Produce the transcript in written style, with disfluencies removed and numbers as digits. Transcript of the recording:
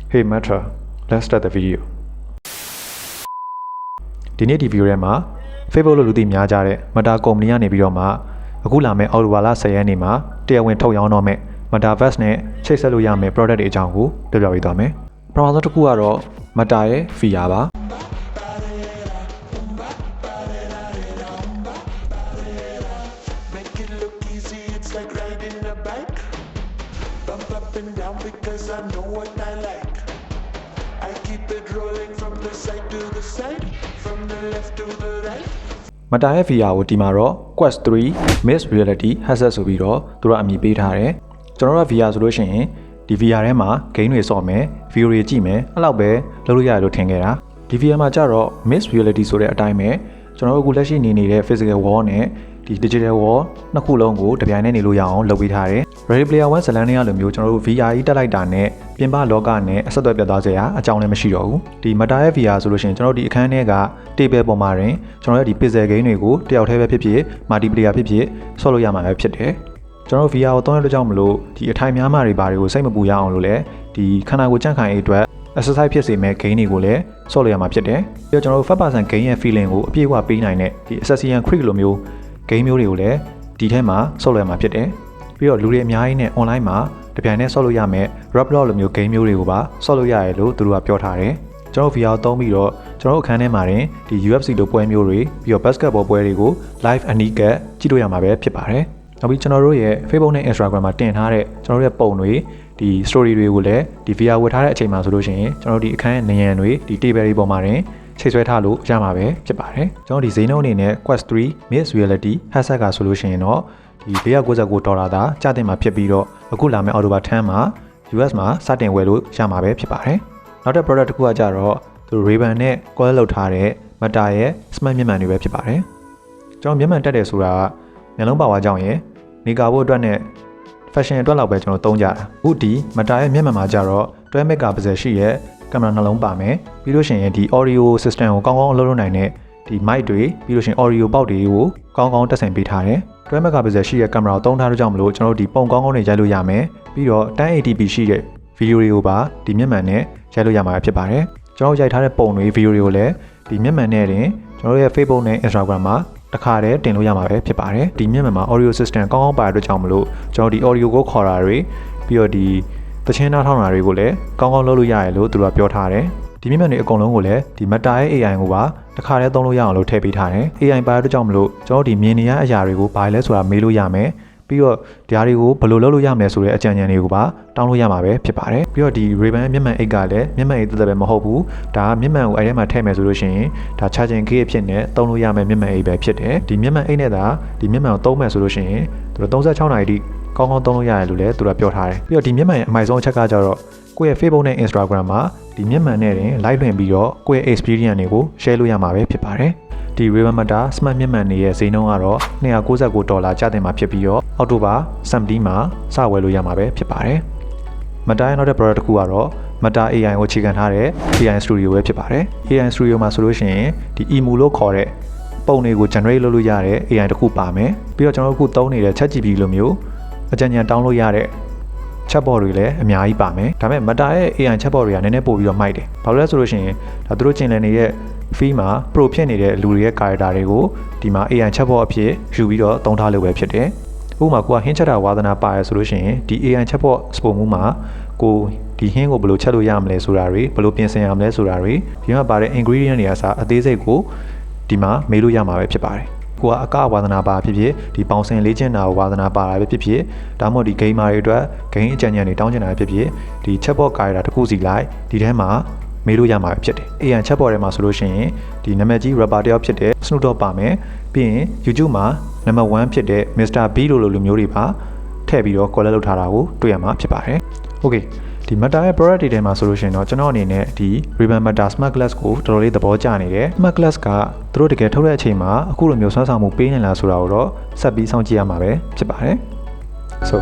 Hey Meta, let's start the video. ဒီနေ့ဒီဗီဒီယိုထဲမှာ Facebook လို့လူသိများကြတဲ့ Meta ကုမ္ပဏီကနေပြီးတော့မှအခုလာမယ့်အော်တိုဝါလာ10ရက်နေ့မှာတရားဝင်ထုတ်ရောင်းတော့မယ့် Metaverse နဲ့ချိတ်ဆက်လို့ရမယ့် product တွေအကြောင်းကိုပြောပြပေးသွားမယ်။ပထမဆုံးတစ်ခုကတော့ Meta ရဲ့ VR ပါMeta ရဲ့ VR ကိုဒီမှာတော့ Quest 3 Mixed Reality Headset ဆိုပြီးတော့သူတို့အမည်ပေးထားတယ်။ကျွန်တော်တို့က VR ဆိုလို့ရှိရင်ဒီ VR ထဲမှာ game တွေဆော့မယ် video တွေကြည့်မယ်အဲ့လောက်ပဲလုပ်လို့ရတယ်လို့ထင်ခဲ့တာ။ဒီ VR မှာကျတော့ Mixed Reality ဆိုတဲ့အတိုင်းပဲကျွန်တော်တို့အခုလက်ရှိနေနေတဲ့ physical wall နဲ့ဒီ digital wall နှစ်ခုလုံးကိုတပြိုင်တည်းနေလို့ရအောင်လုပ်ပေးထားတယ်။ Ready Player One ဇာတ်လမ်းတွေကလိုမျိုးကျွန်တော်တို့ VR ကြီးတက်လိုက်တာနဲ့ပြင်ပလောကနဲ့အဆက်အသွယ်ပြတ်သွားစေရအကြောင်းလည်းမရှိတော့ဘူး။ဒီ Meta ရဲ့ VR ဆိုလို့ရှိရင်ကျွန်တော်တို့ဒီအခန်းထဲက table ပေါ်မှာတင်ကျွန်တော်တို့ဒီ pixel game တွေကိုတယောက်တည်းပဲဖြစ်ဖြစ် multiplayer ဖြစ်ဖြစ်ဆော့လို့ရမှာပဲဖြစ်တယ်။ကျွန်တော်တို့ VR ကိုသုံးရတဲ့ကြောင့်မလို့ဒီအထိုင်များမှတွေဘာတွေကိုစိတ်မပူရအောင်လို့လဲဒီခန္ဓာကိုယ်ကြံ့ခိုင်ရေးအတွက် exercise ဖြစ်စေမဲ့ game တွေကိုလည်းဆော့လို့ရမှာဖြစ်တယ်။ပြီးတော့ကျွန်တော်တို့ first person game ရဲ့ feeling ကိုအပြည့်အဝပေးနိုင်တဲ့ဒီ Assassin's Creed လိုမျိုး game မျိုးတွေကိုလည်းဒီထဲမှာဆော့လို့ရမှာဖြစ်တယ်။ပြီးတော့လူတွေအများကြီးနဲ့ online မှာတပြိုင်တည်းဆော့လို့ရမယ် Roblox လိုမျိုး game မျိုးတွေကိုပါဆော့လို့ရတယ်လို့သူတို့ကပြောထားတယ်။ကျွန်တော် VR သုံးပြီးတော့ကျွန်တော်အခန်းထဲမှာတင်ဒီ UFC လိုပွဲမျိုးတွေပြီးတော့ basketball ပွဲတွေကို live အနီးကပ်ကြည့်လို့ရမှာပဲဖြစ်ပါတယ်။နောက်ပြီးကျွန်တော်တို့ရဲ့ Facebook နဲ့ Instagram မှာတင်ထားတဲ့ကျွန်တော်တို့ရဲ့ပုံတွေဒီ story တွေကိုလည်းဒီ VR ဝတ်ထားတဲ့အချိန်မှာဆိုလို့ရှိရင်ကျွန်တော်တို့ဒီအခန်းရဲ့နေရန်တွေဒီ table တွေပေါ်မှာတင်ချိတ်ဆွဲထားလို့ရမှာပဲဖြစ်ပါတယ်။ကျွန်တော်ဒီဈေးနှုန်းအနေနဲ့ Quest 3 Mixed Reality Headset ကဆိုလို့ရှိရင်တော့ဒီ$499သာကျတင်မှာဖြစ်ပြီးတော့အခုလာမယ့်အော်တိုဘာ10မှာ US မှာစတင်ဝယ်လို့ရမှာပဲဖြစ်ပါတယ်။နောက်တဲ့ product တစ်ခုကကြတော့သူ Ray-Ban နဲ့ coil လုပ်ထားတဲ့ Meta ရဲ့ smart မျက်မှန်တွေပဲဖြစ်ပါတယ်။ကျွန်တော်မျက်မှန်တက်တယ်ဆိုတာကမျက်လုံးပါဝါကြောင့်ရယ်နေကာဖို့အတွက်နဲ့ fashion အတွက်လောက်ပဲကျွန်တော်သုံးကြတာ။အခုဒီ Meta ရဲ့မျက်မှန်မှာကြတော့12 megapixel ရှိရဲ့ကင်မရာနှလုံးပါမယ်။ပြီးလို့ရှိရင်ဒီ audio system ကိုကောင်းကောင်းအလုပ်လုပ်နိုင်တဲ့ဒီ mic တွေပြီးလို့ရှိရင် audio ပေါက်တွေကိုကောင်းကောင်းတက်ဆင်ပေးထားတယ်။12 megapixel ရှိရဲ့ကင်မရာကိုသုံးထားလို့ကြောင့်မလို့ကျွန်တော်တို့ဒီပုံကောင်းကောင်းတွေရိုက်လို့ရမယ်။ပြီးတော့ 1080p ရှိတဲ့ video တွေကိုပါဒီမျက်မှန်နဲ့ရိုက်လို့ရမှာဖြစ်ပါတယ်။ကျွန်တော်ရိုက်ထားတဲ့ပုံတွေ video တွေကိုလည်းဒီမျက်မှန်နဲ့တင်ကျွန်တော်တို့ရဲ့ Facebook နဲ့ Instagram မှာတစ်ခါတည်းတင်လို့ရမှာပဲဖြစ်ပါတယ်။ဒီမျက်မှန်မှာ audio system ကောင်းကောင်းပါတဲ့အတွက်ကြောင့်မလို့ကျွန်တော်ဒီ audio ကိုခေါ်တာတွေပြီးတော့ဒီသချင်းနားထောင်တာတွေကိုလည်းကောင်းကောင်းလုပ်လို့ရတယ်လို့သူတို့ကပြောထားတယ်။ဒီမျက်မှန်တွေအကုန်လုံးကိုလည်းဒီ Meta ရဲ့ AI ကိုပါတစ်ခါတည်းသုံးလို့ရအောင်လို့ထည့်ပေးထားတယ်။ AI ပါတဲ့အတွက်ကြောင့်မလို့ကျွန်တော်ဒီမြင်နေရအရာတွေကိုဘာလဲဆိုတာမေးလို့ရမယ်။ပြီးတော့ဒီဟာတွေကိုဘယ်လိုလုပ်လို့ရမလဲဆိုတဲ့အကြံဉာဏ်တွေကိုပါတောင်းလို့ရမှာပဲဖြစ်ပါတယ်။ပြီးတော့ဒီ Ray-Ban မျက်မှန်အိတ်ကလည်းမျက်မှန်အိတ်သက်သက်ပဲမဟုတ်ဘူး။ဒါကမျက်မှန်ကိုအဲ့ထဲမှာထည့်မယ်ဆိုလို့ရှိရင်ဒါ charging case အဖြစ်နဲ့သုံးလို့ရမယ့်မျက်မှန်အိတ်ပဲဖြစ်တယ်။ဒီမျက်မှန်အိတ်နဲ့ဒါဒီမျက်မှန်ကိုသုံးမယ်ဆိုလို့ရှိရင်သူတို့36နာရီတိကောင်းကောင်းသုံးလို့ရတယ်လို့လည်းသူတို့ပြောထားတယ်။ပြီးတော့ဒီမျက်မှန်ရဲ့အမိုက်ဆုံးအချက်ကကြတော့ကိုယ့်ရဲ့ Facebook နဲ့ Instagram မှာဒီမျက်မှန်နဲ့တင် live လွှင့်ပြီးတော့ကိုယ့်ရဲ့ experience တွေကို share လို့ရမှာပဲဖြစ်ပါတယ်။ဒီ Ray-Ban Meta Smart မျက်မှန်တွေရဲ့ဈေးနှုန်းကတော့$299ကျတင်မှာဖြစ်ပြီးတော့အောက်တိုဘာ17မှာစဝယ်လို့ရမှာပဲဖြစ်ပါတယ်။ Meta ရဲ့နောက်တဲ့ product တစ်ခုကတော့ Meta AI ကိုအခြေခံထားတဲ့ AI Studio ပဲဖြစ်ပါတယ်။ AI Studio မှာဆိုလို့ရှိရင်ဒီ emo လို့ခေါ်တဲ့ပုံတွေကို generate လုပ်လို့ရတဲ့ AI တစ်ခုပါမယ်။ပြီးတော့ကျွန်တော်တို့အခုသုံးနေတဲ့ ChatGPT လိုမျိုးအကြံဉာဏ်တောင်းလို့ရတဲ့ chatbot တွေလည်းအများကြီးပါမယ်။ဒါပေမဲ့ Meta ရဲ့ AI chatbot တွေကနည်းနည်းပို့ပြီးတော့မိုက်တယ်။ဘာလို့လဲဆိုလို့ရှိရင်ဒါသူတို့ကျင်လည်နေတဲ့ fee မှာ pro ဖြစ်နေတဲ့လူတွေရဲ့ character တွေကိုဒီမှာ AI chatbot အဖြစ်ယူပြီးတော့သုံးထားလို့ပဲဖြစ်တယ်။ဥပမာကိုကဟင်းချက်တာဝါသနာပါရဆိုလို့ရှိရင်ဒီ AI chatbot စပုံမှုမှာကိုဒီဟင်းကိုဘယ်လိုချက်လို့ရမလဲဆိုတာတွေဘယ်လိုပြင်ဆင်ရမလဲဆိုတာတွေဒီမှာပါတဲ့ ingredient တွေအစားအသေးစိတ်ကိုဒီမှာမေးလို့ရမှာပဲဖြစ်ပါတယ်။ကိုကအကဝါသနာပါဖြစ်ဖြစ်ဒီပေါင်စင်လေးကျင်တာဝါသနာပါတာပဲဖြစ်ဖြစ်ဒါမှမဟုတ်ဒီ gamer တွေအတွက် game အကြံဉာဏ်တွေတောင်းချင်တာဖြစ်ဖြစ်ဒီ chatbot ကာရတာတစ်ခုစီလိုက်ဒီထဲမှာမေးလို့ရမှာဖြစ်တယ်။ AI chatbot ထဲမှာဆိုလို့ရှိရင်ဒီနာမည်ကြီး rapper တယောက်ဖြစ်တဲ့ Snoop Dogg ပါမယ်။ပြီးရင် YouTube မှာ number 1ဖြစ်တဲ့ Mr. B လိုလူမျိုးတွေပါထည့်ပြီးတော့ collab လုပ်ထားတာကိုတွေ့ရမှာဖြစ်ပါတယ်။ Okay ဒီ Meta ရဲ့ product တွေထဲမှာဆိုလို့ရှိရင်တော့ကျွန်တော်အနေနဲ့ဒီ Ray-Ban Meta Smart Glass ကိုတော်တော်လေးသဘောကျနေတယ်။ Smart Glass ကသူတို့တကယ်ထုတ်တဲ့အချိန်မှာအခုလိုမျိုးစွမ်းဆောင်မှုပေးနိုင်လားဆိုတာကိုတော့ဆက်ပြီးစောင့်ကြည့်ရမှာပဲဖြစ်ပါတယ်။ So